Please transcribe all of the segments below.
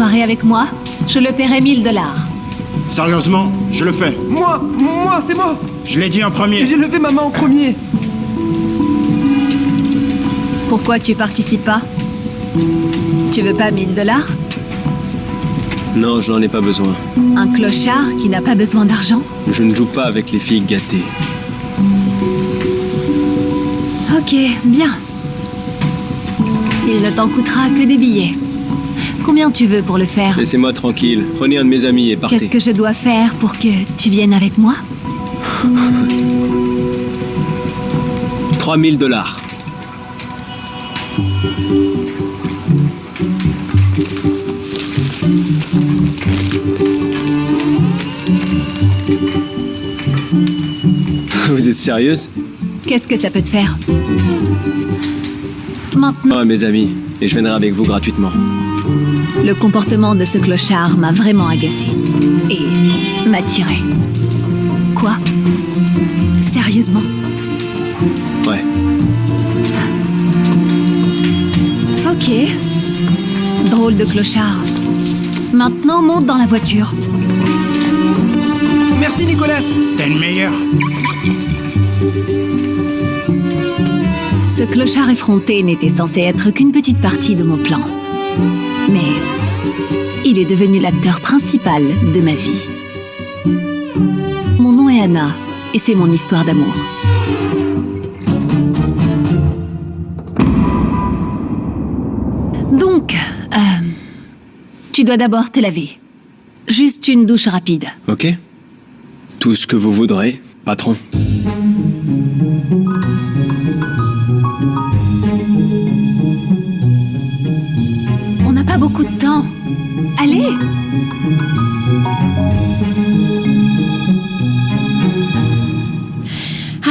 soirée avec moi, je le paierai 1000 $. Sérieusement, je le fais. Moi, c'est moi. Je l'ai dit en premier. J'ai levé ma main en premier. Pourquoi tu participes pas? Tu veux pas 1000 $? Non, je n'en ai pas besoin. Un clochard qui n'a pas besoin d'argent? Je ne joue pas avec les filles gâtées. Ok, bien. Il ne t'en coûtera que des billets. Combien tu veux pour le faire? Laissez-moi tranquille. Prenez un de mes amis et partez. Qu'est-ce que je dois faire pour que tu viennes avec moi? 3000 $. Vous êtes sérieuse? Qu'est-ce que ça peut te faire? Maintenant, Non, mes amis, et je viendrai avec vous gratuitement. le comportement de ce clochard m'a vraiment agacé et m'attiré. Quoi? Sérieusement? Ouais. Ok. Drôle de clochard. Maintenant, monte dans la voiture. Merci, Nicolas. T'es le meilleur. Ce clochard effronté n'était censé être qu'une petite partie de mon plan. Mais il est devenu l'acteur principal de ma vie. Mon nom est Anna et c'est mon histoire d'amour. Donc, tu dois d'abord te laver. Juste une douche rapide. Ok? Tout ce que vous voudrez, patron. On n'a pas beaucoup de temps. Allez!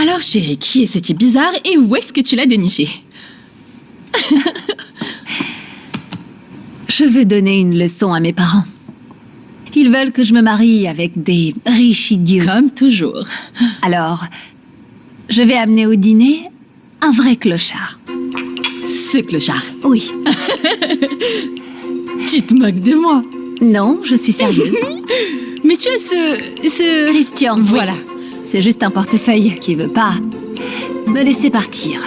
Alors chérie, qui est ce type bizarre et où est-ce que tu l'as déniché? Je veux donner une leçon à mes parents. Ils veulent que je me marie avec des riches idiots. Comme toujours. Alors, je vais amener au dîner un vrai clochard. Ce clochard. Oui. Tu te moques de moi. Non, je suis sérieuse. Mais tu as ce... Christian, oui. Voilà. C'est juste un portefeuille qui veut pas me laisser partir.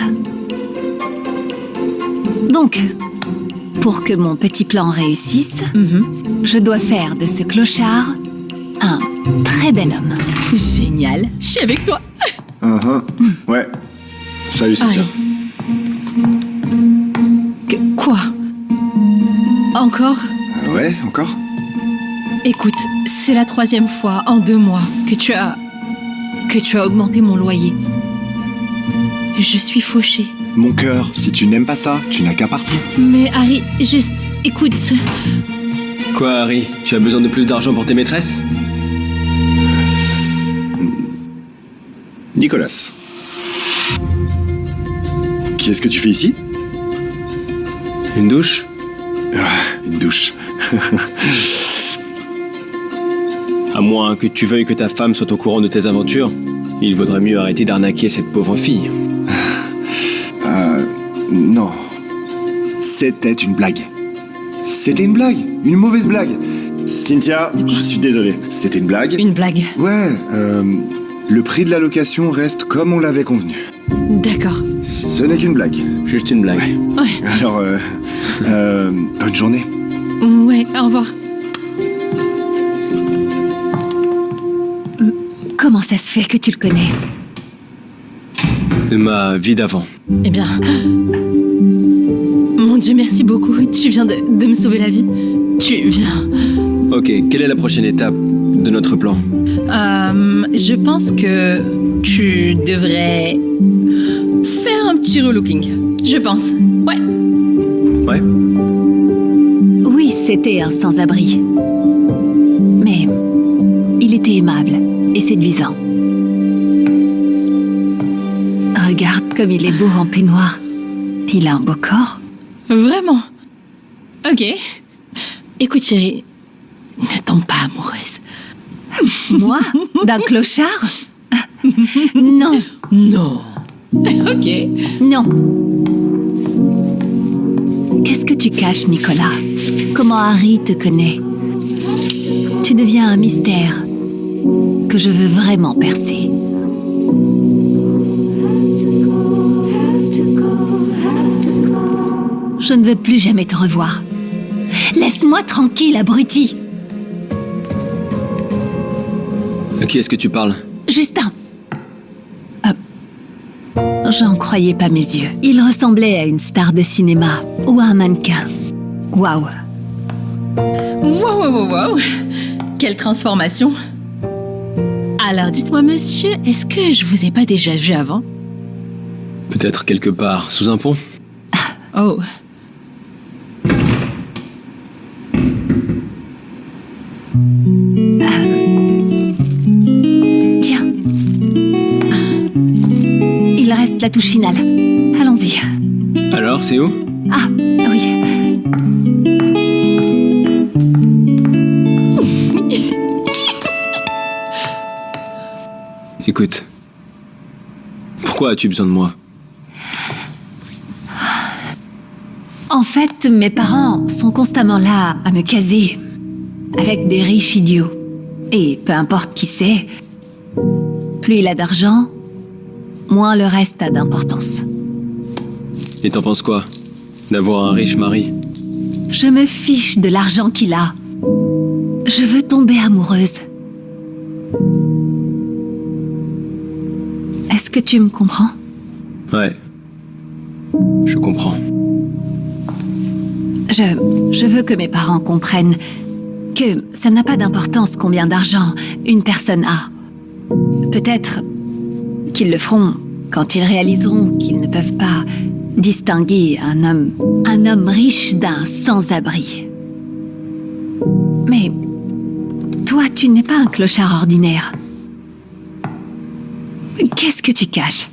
Donc, pour que mon petit plan réussisse, je dois faire de ce clochard un très bel homme. Génial. Je suis avec toi. Ouais. Salut, Cynthia. Quoi? Encore? Ouais, encore? Écoute, c'est la 3e fois en 2 mois que tu as augmenté mon loyer. Je suis fauchée. Mon cœur, si tu n'aimes pas ça, tu n'as qu'à partir. Mais Harry, juste, écoute. Quoi, Harry? Tu as besoin de plus d'argent pour tes maîtresses? Nicolas. Qu'est-ce que tu fais ici? Une douche? Une douche. À moins que tu veuilles que ta femme soit au courant de tes aventures, il vaudrait mieux arrêter d'arnaquer cette pauvre fille. Non. C'était une blague. C'était une blague. Une mauvaise blague. Cynthia, je suis désolé. C'était une blague. Une blague. Ouais, le prix de la location reste comme on l'avait convenu. D'accord. Ce n'est qu'une blague. Juste une blague. Ouais. Alors, bonne journée. Ouais, au revoir. Comment ça se fait que tu le connais? De ma vie d'avant. Eh bien... Mon Dieu, merci beaucoup. Tu viens de me sauver la vie. Tu viens... Ok, quelle est la prochaine étape de notre plan? Je pense que tu devrais faire un petit relooking. Je pense. Ouais. Ouais? Oui, c'était un sans-abri. Mais il était aimable et séduisant. Regarde comme il est beau en peignoir. Il a un beau corps. Vraiment. Ok. Écoute, chérie, ne tombe pas amoureuse. Moi? D'un clochard? Non. Non. Ok. Non. Qu'est-ce que tu caches, Nicolas? Comment Harry te connaît? Tu deviens un mystère que je veux vraiment percer. Je ne veux plus jamais te revoir. Laisse-moi tranquille, abruti. À qui est-ce que tu parles? Justin. J'en croyais pas mes yeux. Il ressemblait à une star de cinéma ou à un mannequin. Waouh. Wow. Quelle transformation. Alors, dites-moi, monsieur, est-ce que je vous ai pas déjà vu avant? Peut-être quelque part, sous un pont? Oh. Tiens. Il reste la touche finale. Allons-y. Alors, c'est où? Ah, oui. Écoute. Pourquoi as-tu besoin de moi? En fait, mes parents sont constamment là à me caser. Avec des riches idiots. Et peu importe qui c'est, plus il a d'argent, moins le reste a d'importance. Et t'en penses quoi? D'avoir un riche mari? Je me fiche de l'argent qu'il a. Je veux tomber amoureuse. Est-ce que tu me comprends? Ouais. Je comprends. Je veux que mes parents comprennent que ça n'a pas d'importance combien d'argent une personne a. Peut-être qu'ils le feront quand ils réaliseront qu'ils ne peuvent pas distinguer un homme riche d'un sans-abri. Mais toi, tu n'es pas un clochard ordinaire. Qu'est-ce que tu caches?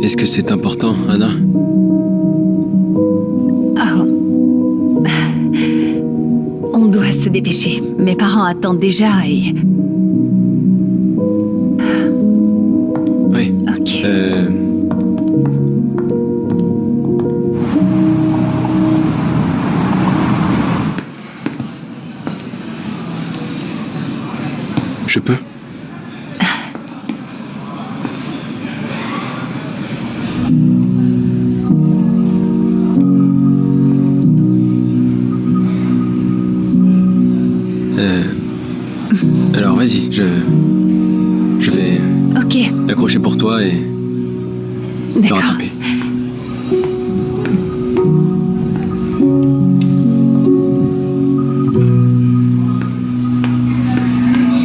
Est-ce que c'est important, Anna? Oh. On doit se dépêcher. Mes parents attendent déjà et... Oui. Ok. Je peux? Alors vas-y, je vais Ok, l'accrocher pour toi et te d'accord. rattraper.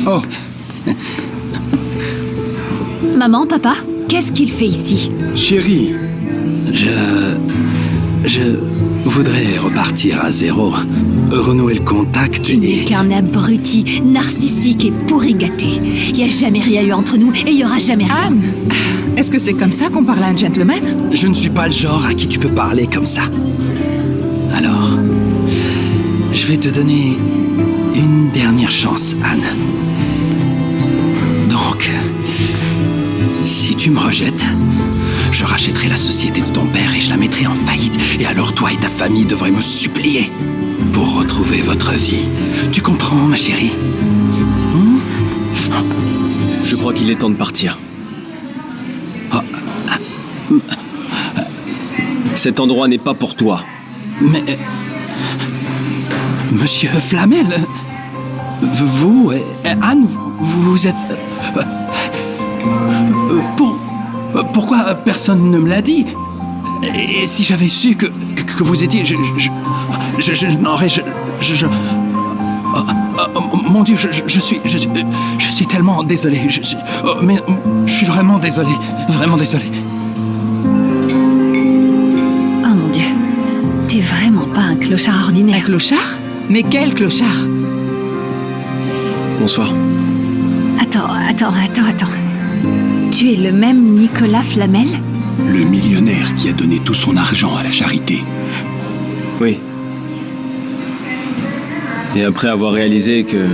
Oh, Maman, papa, qu'est-ce qu'il fait ici? chérie. Je voudrais repartir à zéro, renouer le contact Tu n'es et... qu'un abruti, narcissique et pourri gâté. Il n'y a jamais rien eu entre nous et il n'y aura jamais rien. Anne, est-ce que c'est comme ça qu'on parle à un gentleman? Je ne suis pas le genre à qui tu peux parler comme ça. Alors, je vais te donner une dernière chance, Anne. Donc, si tu me rejettes, je rachèterai la société de ton père et je la mettrai en faillite. Et alors toi et ta famille devraient me supplier pour retrouver votre vie. Tu comprends, ma chérie? Je crois qu'il est temps de partir. Cet endroit n'est pas pour toi. Mais... Monsieur Flamel, vous, Anne, vous êtes... Pourquoi personne ne me l'a dit? Et si j'avais su que vous étiez... Je n'aurais... Mon Dieu, je suis tellement désolé. Mais je suis vraiment désolé. Vraiment désolé. Oh mon Dieu, t'es vraiment pas un clochard Un ordinaire. clochard? Mais quel clochard? Bonsoir. Attends. Tu es le même Nicolas Flamel? Le millionnaire qui a donné tout son argent à la charité. Oui. Et après avoir réalisé que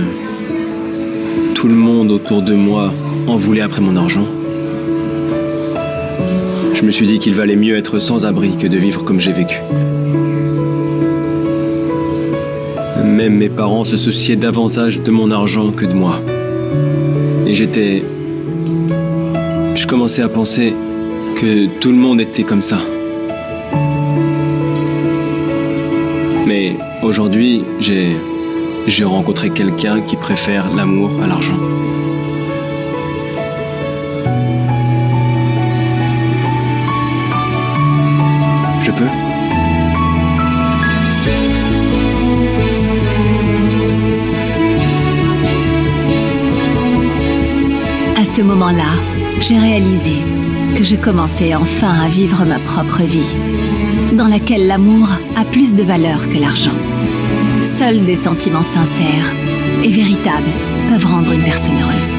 tout le monde autour de moi en voulait après mon argent. Je me suis dit qu'il valait mieux être sans abri que de vivre comme j'ai vécu. Même mes parents se souciaient davantage de mon argent que de moi. Et je commençais à penser que tout le monde était comme ça. Mais aujourd'hui, j'ai rencontré quelqu'un qui préfère l'amour à l'argent. Je peux ? À ce moment-là, j'ai réalisé que je commençais enfin à vivre ma propre vie, dans laquelle l'amour a plus de valeur que l'argent. Seuls des sentiments sincères et véritables peuvent rendre une personne heureuse.